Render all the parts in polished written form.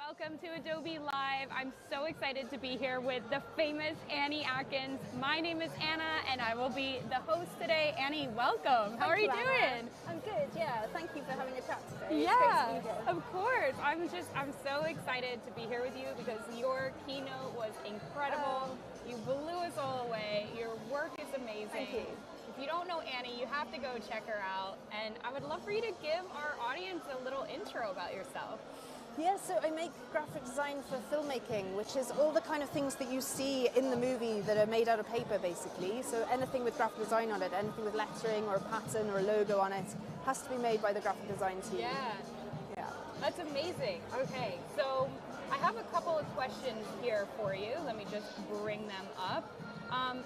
Welcome to Adobe Live. I'm so excited to be here with the famous Annie Atkins. My name is Anna and I will be the host today. Annie, welcome. How are you doing? I'm good, yeah. Thank you for having a chat today. Yeah, of course. I'm so excited to be here with you because your keynote was incredible. You blew us all away. Your work is amazing. Thank you. If you don't know Annie, you have to go check her out. And I would love for you to give our audience a little intro about yourself. Yeah, so I make graphic design for filmmaking, which is all the kind of things that you see in the movie that are made out of paper, basically. So anything with graphic design on it, anything with lettering or a pattern or a logo on it, has to be made by the graphic design team. Yeah. That's amazing. Okay, so I have a couple of questions here for you. Let me just bring them up.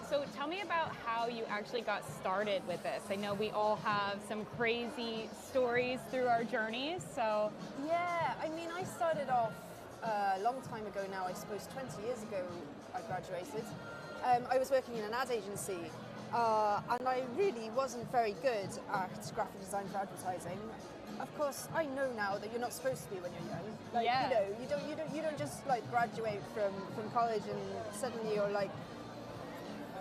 So tell me about how you actually got started with this. I know we all have some crazy stories through our journeys, so. Yeah, I mean, I started off a long time ago now, I suppose 20 years ago I graduated. I was working in an ad agency, and I really wasn't very good at graphic design for advertising. Of course, I know now that you're not supposed to be when you're young. Like, yeah. You don't just like graduate from college and suddenly you're like,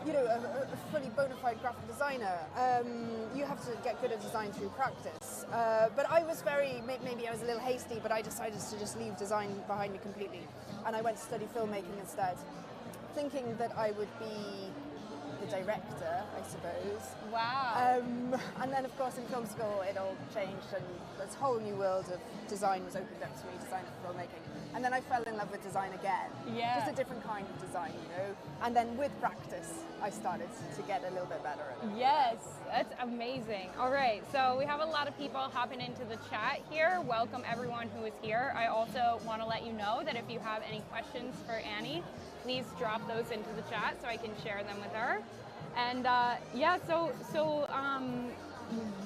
a fully bona fide graphic designer. You have to get good at design through practice. But I was maybe I was a little hasty, but I decided to just leave design behind me completely. And I went to study filmmaking instead, thinking that I would be the director, I suppose. Wow. And then, of course, in film school, it all changed, and this whole new world of design was opened up to me, design for filmmaking. And then I fell in love with design again. Yeah. Just a different kind of design, And then with practice, I started to get a little bit better at it. Yes, that's amazing. All right, so we have a lot of people hopping into the chat here. Welcome everyone who is here. I also want to let you know that if you have any questions for Annie, please drop those into the chat so I can share them with her. And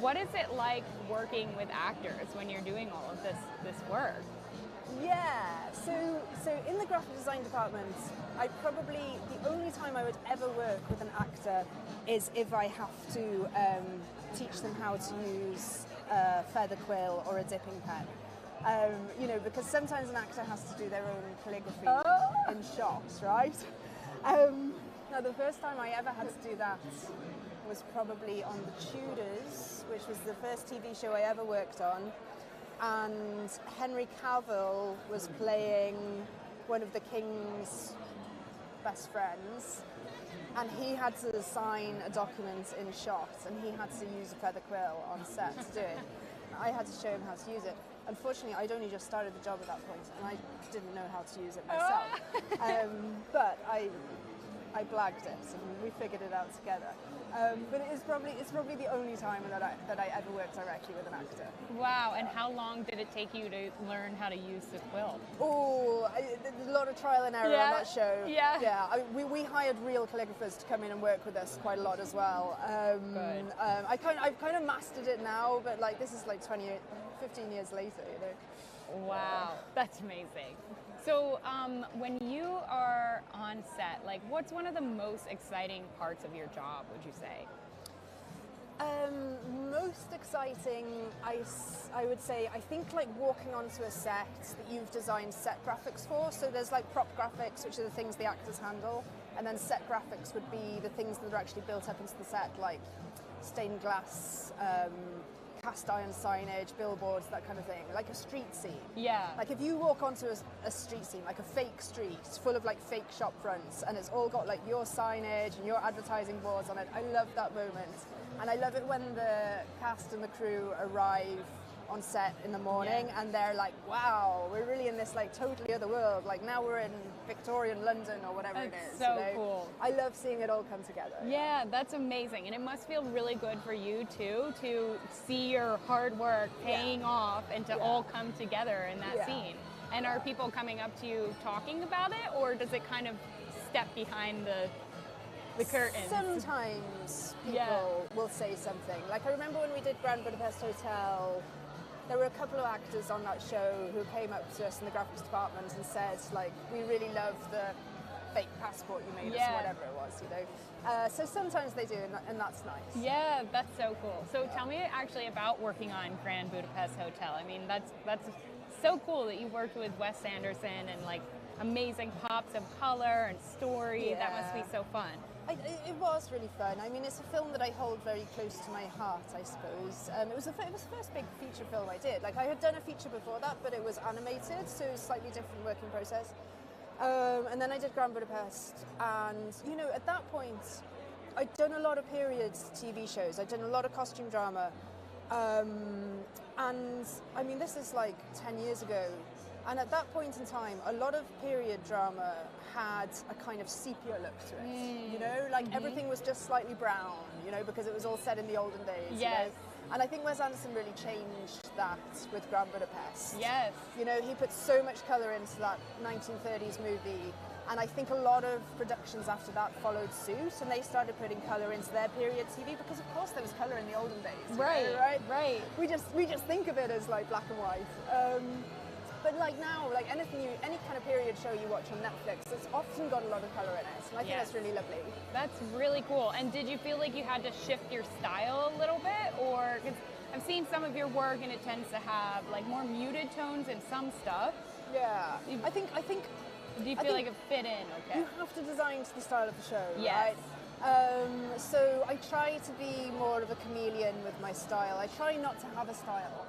what is it like working with actors when you're doing all of this work? Yeah, so in the graphic design department, the only time I would ever work with an actor is if I have to teach them how to use a feather quill or a dipping pen. Because sometimes an actor has to do their own calligraphy in shots, right? Now, the first time I ever had to do that was probably on The Tudors, which was the first TV show I ever worked on. And Henry Cavill was playing one of the king's best friends, and he had to sign a document in shot, and he had to use a feather quill on set to do it. I had to show him how to use it. Unfortunately, I'd only just started the job at that point, and I didn't know how to use it myself. But I blagged it, and we figured it out together. But it's probably the only time that I ever worked directly with an actor. Wow, and how long did it take you to learn how to use the quill? Oh, a lot of trial and error on that show. Yeah. We hired real calligraphers to come in and work with us quite a lot as well. Good. I've kind of mastered it now, but like this is like 15 years later, Wow, that's amazing. So when you are on set, like what's one of the most exciting parts of your job, would you say? Most exciting, I would say, I think like walking onto a set that you've designed set graphics for. So there's like prop graphics, which are the things the actors handle, and then set graphics would be the things that are actually built up into the set, like stained glass, cast iron signage, billboards, that kind of thing, like a street scene. Yeah. Like if you walk onto a street scene, like a fake street, it's full of like fake shop fronts, and it's all got like your signage and your advertising boards on it. I love that moment. And I love it when the cast and the crew arrive on set in the morning and they're like, wow, we're really in this like totally other world. Like now we're in Victorian London or whatever it is. So cool. I love seeing it all come together. Yeah, that's amazing. And it must feel really good for you too, to see your hard work paying off and to all come together in that scene. And are people coming up to you talking about it, or does it kind of step behind the curtains? Sometimes people will say something. Like I remember when we did Grand Budapest Hotel, there were a couple of actors on that show who came up to us in the graphics department and said, like, we really love the fake passport you made us, or whatever it was, So sometimes they do, and that's nice. Yeah, that's so cool. So tell me actually about working on Grand Budapest Hotel. I mean, that's so cool that you worked with Wes Anderson and like amazing pops of color and story. That must be so fun. It was really fun. I mean, it's a film that I hold very close to my heart, I suppose. It was the first big feature film I did. Like, I had done a feature before that, but it was animated, so it was a slightly different working process. And then I did Grand Budapest, and, you know, at that point, I'd done a lot of period TV shows. I'd done a lot of costume drama. And, I mean, this is like 10 years ago. And at that point in time, a lot of period drama had a kind of sepia look to it, you know, like everything was just slightly brown, you know, because it was all set in the olden days. Yes. You know? And I think Wes Anderson really changed that with Grand Budapest. Yes. You know, he put so much colour into that 1930s movie. And I think a lot of productions after that followed suit, and they started putting colour into their period TV because, of course, there was colour in the olden days. Right, you know, right, right. We just think of it as like black and white. But like now, like any kind of period show you watch on Netflix, it's often got a lot of colour in it, and I think that's really lovely. That's really cool. And did you feel like you had to shift your style a little bit, or because I've seen some of your work and it tends to have like more muted tones in some stuff? Yeah, I think. Do you feel like it fit in? Okay. You have to design to the style of the show, yes. right? So I try to be more of a chameleon with my style. I try not to have a style.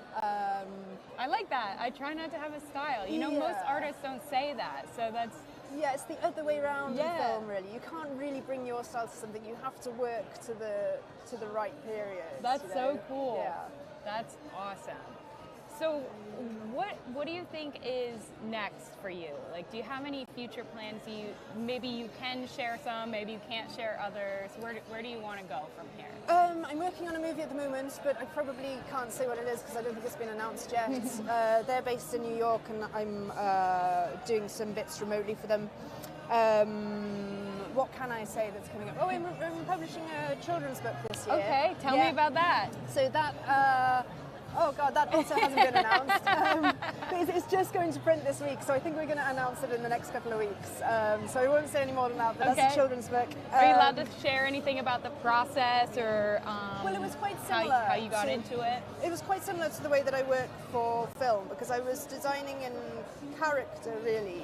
I like that. I try not to have a style. You know, most artists don't say that, so that's... Yeah, it's the other way around in film, really. You can't really bring your style to something. You have to work to the right period. That's you know? so cool. Yeah. That's awesome. So what do you think is next for you? Like, do you have any future plans? Maybe you can share some, maybe you can't share others. Where do you want to go from here? I'm working on a movie at the moment, but I probably can't say what it is because I don't think it's been announced yet. They're based in New York, and I'm doing some bits remotely for them. What can I say that's coming up? Oh, I'm publishing a children's book this year. Okay, tell me about that. So that... oh God, that also hasn't been announced. But it's just going to print this week, so I think we're going to announce it in the next couple of weeks. So I won't say any more than that, but that's a children's book. Are you allowed to share anything about the process or well, it was quite similar. How you got into it? It was quite similar to the way that I work for film, because I was designing in character, really.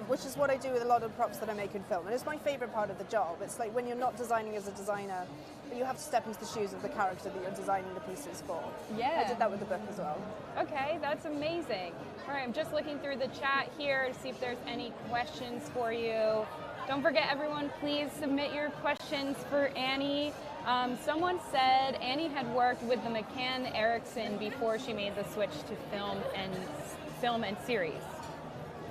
Which is what I do with a lot of the props that I make in film. And it's my favourite part of the job. It's like when you're not designing as a designer, but you have to step into the shoes of the character that you're designing the pieces for. Yeah. I did that with the book as well. Okay, that's amazing. All right, I'm just looking through the chat here to see if there's any questions for you. Don't forget, everyone, please submit your questions for Annie. Someone said Annie had worked with the McCann Erickson before she made the switch to film and series.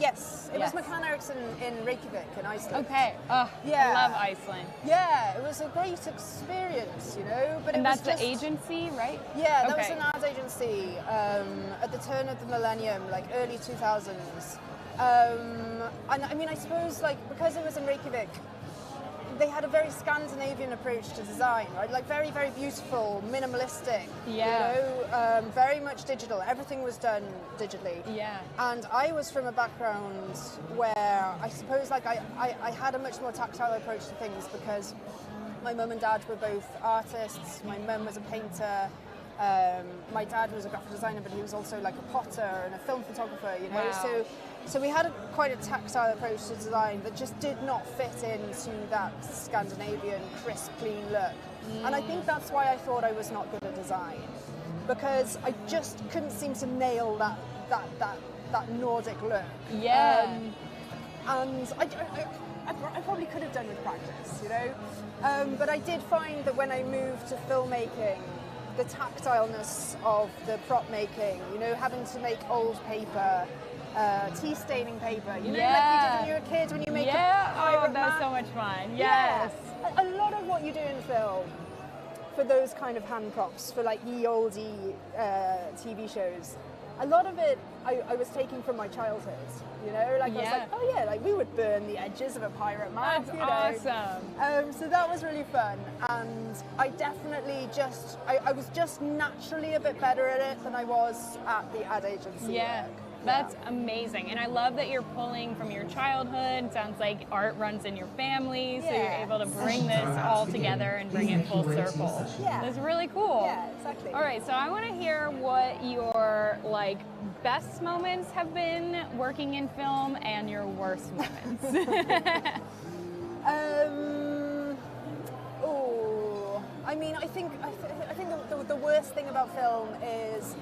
Yes, it was McCann Erickson in Reykjavik in Iceland. Okay, I love Iceland. Yeah, it was a great experience, you know. But and it was that's the agency, right? Yeah, that was an ad agency at the turn of the millennium, like early 2000s. And I mean, I suppose like because it was in Reykjavik, they had a very Scandinavian approach to design, right? Like very, very beautiful, minimalistic. Yeah. You know, very much digital. Everything was done digitally. Yeah. And I was from a background where I suppose like I had a much more tactile approach to things because my mum and dad were both artists. My mum was a painter. My dad was a graphic designer, but he was also like a potter and a film photographer, you know. Wow. So we had quite a tactile approach to design that just did not fit into that Scandinavian crisp, clean look. And I think that's why I thought I was not good at design, because I just couldn't seem to nail that Nordic look. Yeah. And I probably could have done with practice, you know. But I did find that when I moved to filmmaking, the tactileness of the prop making, you know, having to make old paper, tea staining paper, you know, like you did when you were a kid when you make a pirate that's map. so much fun. Yes. A lot of what you do in film for those kind of hand props, for like ye olde TV shows, a lot of it I was taking from my childhood, you know, like I was like, oh yeah, like we would burn the edges of a pirate map. That's you know? awesome. So that was really fun, and I definitely I was just naturally a bit better at it than I was at the ad agency. Yeah. work. That's amazing. And I love that you're pulling from your childhood. It sounds like art runs in your family, so you're able to bring this all together and bring it full circle. Yeah. That's really cool. Yeah, exactly. All right, so I want to hear what your best moments have been working in film and your worst moments. I mean, I think the worst thing about film is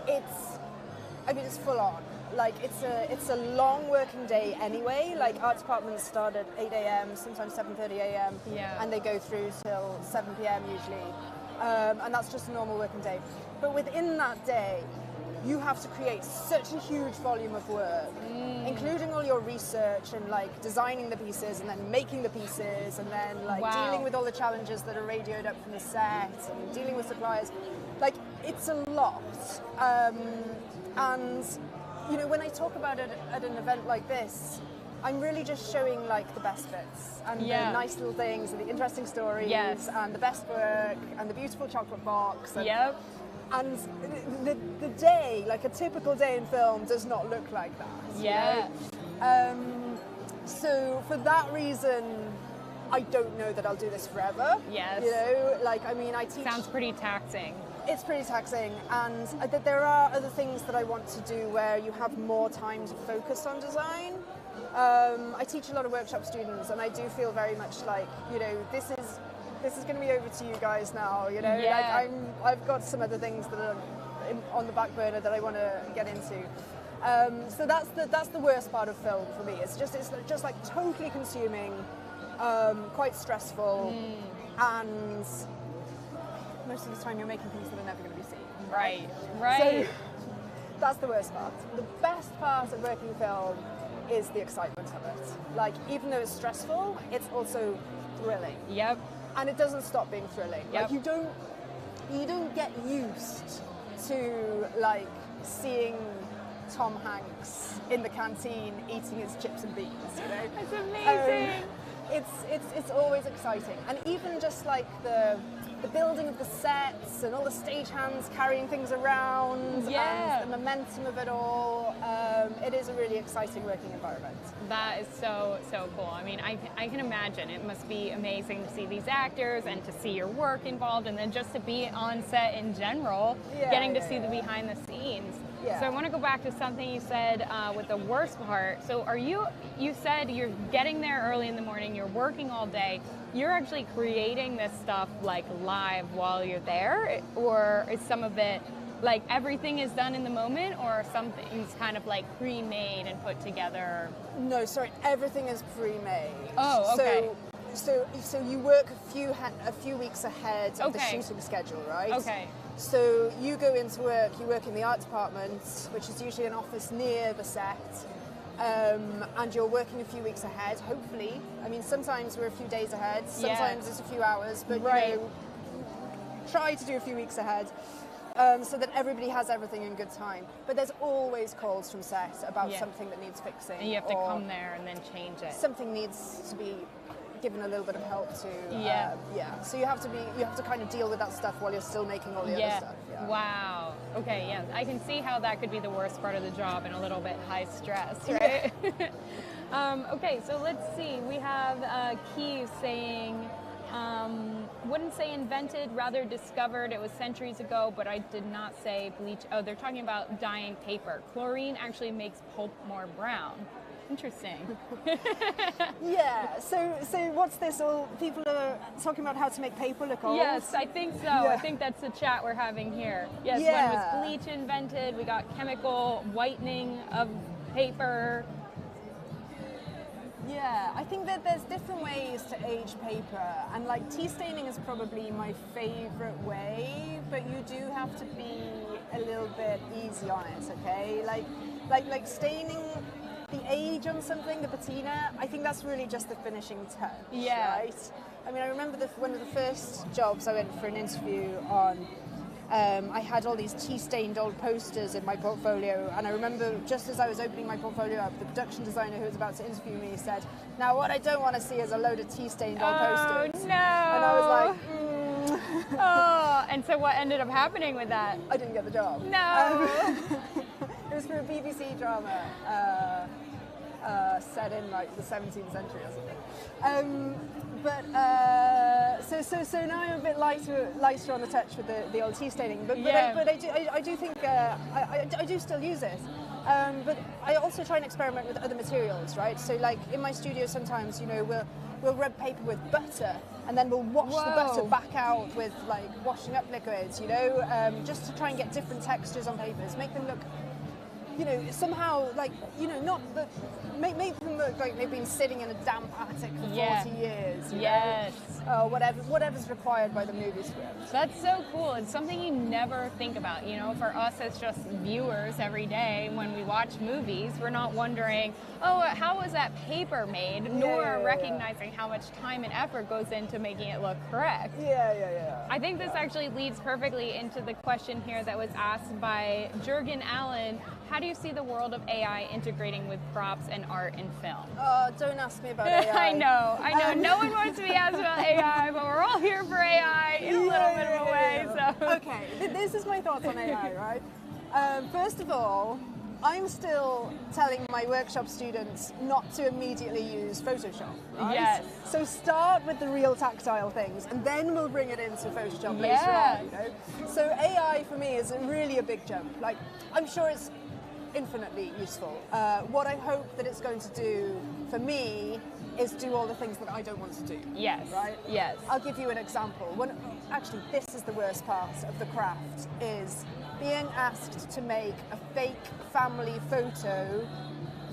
it's full on. Like it's a long working day anyway. Like art departments start at 8 a.m., sometimes 7:30 a.m. Yeah. And they go through till 7 p.m. usually. And that's just a normal working day. But within that day, you have to create such a huge volume of work, including all your research and designing the pieces and then making the pieces and then dealing with all the challenges that are radioed up from the set and dealing with suppliers. It's a lot. And when I talk about it at an event like this, I'm really just showing the best bits and the nice little things and the interesting stories and the best work and the beautiful chocolate box. And, and the day, a typical day in film, does not look like that. Yeah. So for that reason, I don't know that I'll do this forever. Yes. I teach. Sounds pretty taxing. It's pretty taxing, and there are other things that I want to do where you have more time to focus on design. I teach a lot of workshop students, and I do feel very much this is going to be over to you guys now. I've got some other things that are on the back burner that I want to get into. So that's the worst part of film for me. It's just totally consuming, quite stressful, and most of the time you're making things that are never going to be seen. Right. So that's the worst part. The best part of working film is the excitement of it. Even though it's stressful, it's also thrilling. Yep. And it doesn't stop being thrilling. Yep. You don't get used to seeing Tom Hanks in the canteen eating his chips and beans. That's amazing. It's always exciting, and even just the building of the sets and all the stagehands carrying things around and the momentum of it all. It is a really exciting working environment. That is so cool. I mean, I can imagine it must be amazing to see these actors and to see your work involved, and then just to be on set in general, getting to see the behind the scenes. Yeah. So I want to go back to something you said with the worst part. So you said you're getting there early in the morning, you're working all day, you're actually creating this stuff live while you're there, or is some of it everything is done in the moment, or something's kind of pre-made and put together? No, sorry, everything is pre-made. Oh, okay. So you work a few weeks ahead of the shooting schedule, right? Okay. So you go into work, you work in the art department, which is usually an office near the set, and you're working a few weeks ahead, hopefully. I mean, sometimes we're a few days ahead, sometimes it's a few hours, but try to do a few weeks ahead. So that everybody has everything in good time. But there's always calls from set about something that needs fixing. And you have to come there and then change it. Something needs to be given a little bit of help to. So you have to kind of deal with that stuff while you're still making all the other stuff. Yeah. Wow. Okay, yeah. I can see how that could be the worst part of the job and a little bit high stress, right? Okay, so let's see. We have Keith saying, wouldn't say invented, rather discovered. It was centuries ago, but I did not say bleach. Oh, they're talking about dyeing paper. Chlorine actually makes pulp more brown. Interesting. Yeah, so what's this? All people are talking about how to make paper look old? Yes, I think so. Yeah. I think that's the chat we're having here. Yes, when was bleach invented? We got chemical whitening of paper. Yeah, I think that there's different ways to age paper, and tea staining is probably my favorite way, but you do have to be a little bit easy on it, okay? Like staining the age on something, the patina, I think that's really just the finishing touch, right? I mean, I remember one of the first jobs I went for an interview on, I had all these tea-stained old posters in my portfolio, and I remember just as I was opening my portfolio up, the production designer who was about to interview me said, "Now what I don't want to see is a load of tea-stained old posters." Oh no! And I was like, Oh, and so what ended up happening with that? I didn't get the job. No! It was for a BBC drama set in like the 17th century or something. So now I'm a bit lighter on the touch with the old tea staining, but I do think I do still use it. But I also try and experiment with other materials, right? So like in my studio sometimes, we'll rub paper with butter and then we'll wash the butter back out with like washing up liquids, just to try and get different textures on papers, make them look, somehow like, not that, make them look like they've been sitting in a damp attic for 40 years. Yes. Or whatever's required by the movie script. That's so cool. It's something you never think about. For us as just viewers every day, when we watch movies, we're not wondering, how was that paper made, nor recognizing how much time and effort goes into making it look correct. Yeah. I think this actually leads perfectly into the question here that was asked by Jurgen Allen. How do you see the world of AI integrating with props and art and film? Oh, don't ask me about AI. I know. No one wants to be asked about AI, but we're all here for AI in a little bit of a way. So. Okay, this is my thoughts on AI, right? First of all, I'm still telling my workshop students not to immediately use Photoshop, right? Yes. So start with the real tactile things, and then we'll bring it into Photoshop later on, So AI for me is really a big jump. Like, I'm sure it's infinitely useful. What I hope that it's going to do for me is do all the things that I don't want to do. Yes. Right? Yes. I'll give you an example. Actually, this is the worst part of the craft, is being asked to make a fake family photo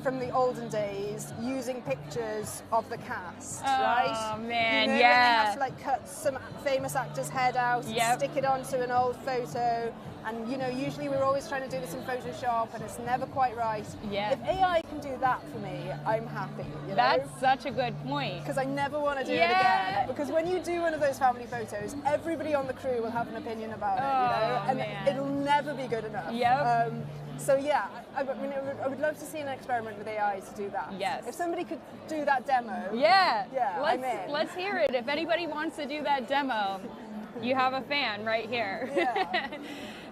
from the olden days using pictures of the cast, right? Oh man, when they have to like cut some famous actor's head out and stick it onto an old photo, and usually we're always trying to do this in Photoshop and it's never quite right. Yeah. If AI can do that for me, I'm happy. That's such a good point. Because I never want to do it again. Because when you do one of those family photos, everybody on the crew will have an opinion about it, and it'll never be good enough. Yep. So yeah, I would love to see an experiment with AI to do that. Yes. If somebody could do that demo. Let's hear it. If anybody wants to do that demo, you have a fan right here. Yeah.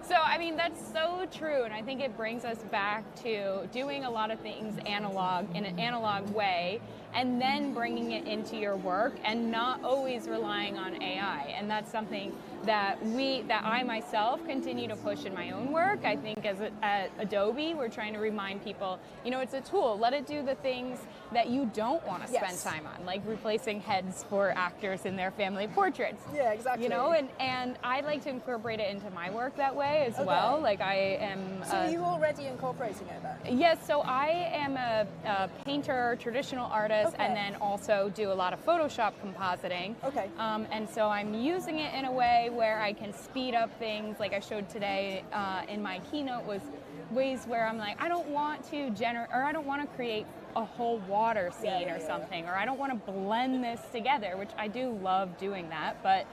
So, that's so true, and I think it brings us back to doing a lot of things analog, in an analog way, and then bringing it into your work and not always relying on AI. And that's something that I myself continue to push in my own work. I think at Adobe, we're trying to remind people, it's a tool. Let it do the things that you don't want to spend time on, like replacing heads for actors in their family portraits. Yeah, exactly. And I like to incorporate it into my work that way as well. Like I am. So are you already incorporating it then? Yes. So I am a painter, traditional artist, and then also do a lot of Photoshop compositing. Okay. And so I'm using it in a way where I can speed up things, like I showed today in my keynote, was ways where I'm like, I don't want to I don't want to create a whole water scene or something, or I don't want to blend this together, which I do love doing that, but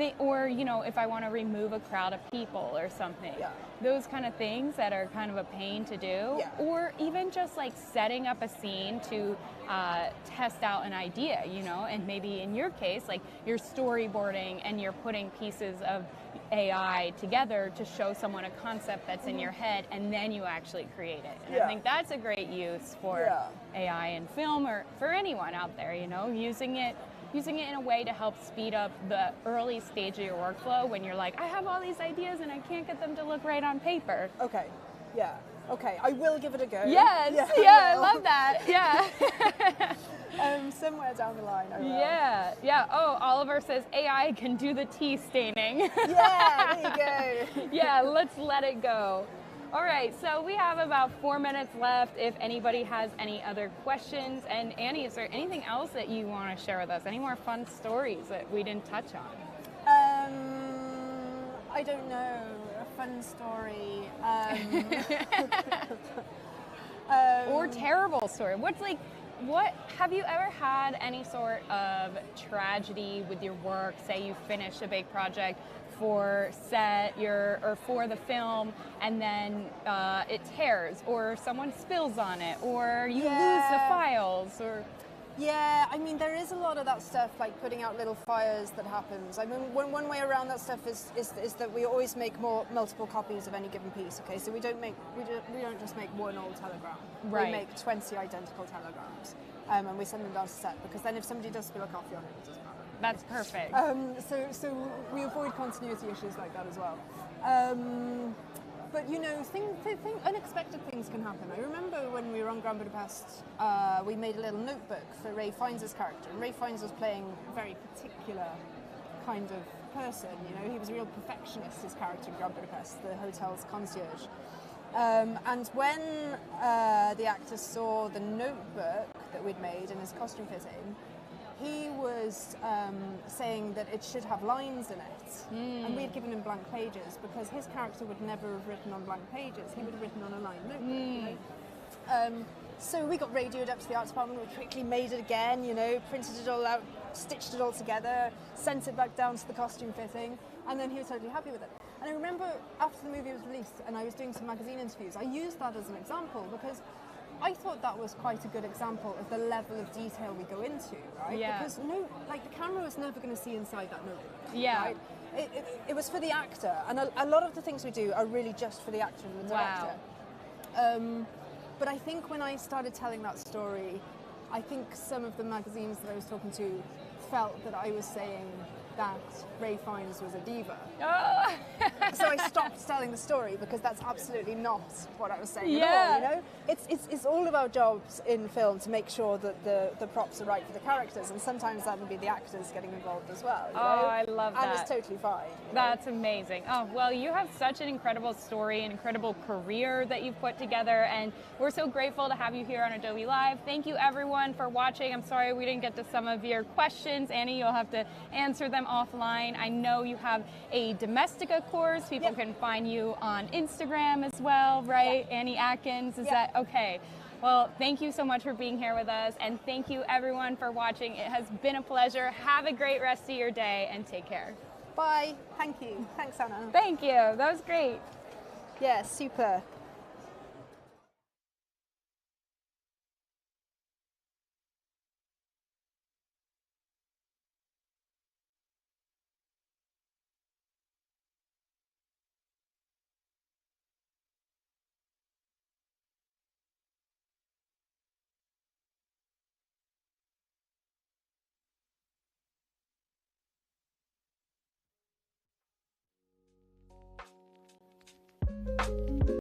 if I want to remove a crowd of people or something, those kind of things that are kind of a pain to do, or even just like setting up a scene to test out an idea, and maybe in your case, like you're storyboarding and you're putting pieces of AI together to show someone a concept that's in your head, and then you actually create it. And I think that's a great use for AI in film, or for anyone out there, using it in a way to help speed up the early stage of your workflow when you're like, I have all these ideas and I can't get them to look right on paper. Okay, yeah. Okay, I will give it a go. Yes, I love that. Yeah. Somewhere down the line, I will. Yeah. Oh, Oliver says AI can do the tea staining. Yeah, there you go. Yeah, let's let it go. All right, so we have about 4 minutes left if anybody has any other questions. And Annie, is there anything else that you want to share with us? Any more fun stories that we didn't touch on? I don't know. A fun story. Or terrible story. What have you ever had any sort of tragedy with your work? Say you finish a big project for set or for the film, and then it tears, or someone spills on it, or you lose the files, or Yeah, I mean, there is a lot of that stuff, like putting out little fires that happens. I mean, one way around that stuff is that we always make multiple copies of any given piece. Okay, so we don't just make one old telegram. Right. We make 20 identical telegrams, and we send them down to set, because then if somebody does spill a coffee on it, it doesn't matter. That's perfect. So we avoid continuity issues like that as well. But you know, unexpected things can happen. I remember when we were on Grand Budapest, we made a little notebook for Ray Fiennes' character. And Ray Fiennes was playing a very particular kind of person. You know, he was a real perfectionist, his character in Grand Budapest, the hotel's concierge. And when the actor saw the notebook that we'd made in his costume fitting, he was saying that it should have lines in it. And we had given him blank pages because his character would never have written on blank pages. He would have written on a line notebook. You know? So we got radioed up to the art department. We quickly made it again, you know, printed it all out, stitched it all together, sent it back down to the costume fitting, and then he was totally happy with it. And I remember after the movie was released and I was doing some magazine interviews, I used that as an example because I thought that was quite a good example of the level of detail we go into, right? Yeah. Because the camera was never going to see inside that notebook. Yeah. Right? It was for the actor, and a lot of the things we do are really just for the actor and the director. Wow. But I think when I started telling that story, I think some of the magazines that I was talking to felt that I was saying that Ray Fiennes was a diva. Oh. So I stopped telling the story because that's absolutely not what I was saying at all, you know? It's all of our jobs in film to make sure that the props are right for the characters, and sometimes that would be the actors getting involved as well. You know? I love that. And it's totally fine. That's amazing. Oh, well, you have such an incredible story, an incredible career that you've put together, and we're so grateful to have you here on Adobe Live. Thank you, everyone, for watching. I'm sorry we didn't get to some of your questions. Annie, you'll have to answer them offline. I know you have a Domestica course. People can find you on Instagram as well, right? Annie Atkins, is that okay? Well, thank you so much for being here with us, and thank you everyone for watching. It has been a pleasure. Have a great rest of your day, and take care. Bye. Thank you. Thanks, Anna. Thank you. That was great. Yeah, super.